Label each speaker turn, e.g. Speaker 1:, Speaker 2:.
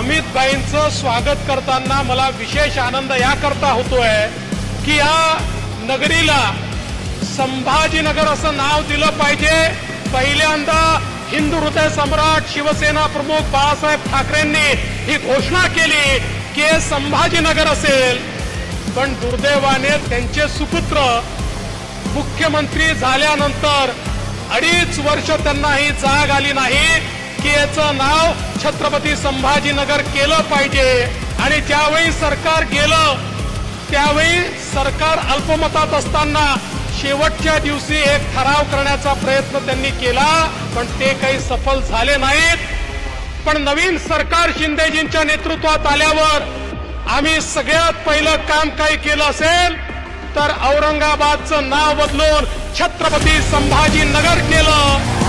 Speaker 1: अमितभाईंचं स्वागत करताना मला विशेष आनंद याकरता होतोय की या नगरीला संभाजीनगर असं नाव दिलं पाहिजे। पहिल्यांदा हिंदू हृदय सम्राट शिवसेना प्रमुख बाळासाहेब ठाकरेंनी ही घोषणा केली की हे संभाजीनगर असेल, पण दुर्दैवाने त्यांचे सुपुत्र मुख्यमंत्री झाल्यानंतर 2.5 वर्ष त्यांना ही जाग आली नाही की याचं नाव छत्रपती संभाजीनगर केलं पाहिजे। आणि ज्यावेळी सरकार गेलं त्यावेळी सरकार अल्पमतात असताना शेवटच्या दिवशी एक ठराव करण्याचा प्रयत्न त्यांनी केला, पण ते काही सफल झाले नाहीत। पण नवीन सरकार शिंदेजींच्या नेतृत्वात आल्यावर आम्ही सगळ्यात पहिलं काम काय केलं असेल तर औरंगाबादचं नाव बदलून छत्रपती संभाजीनगर केलं।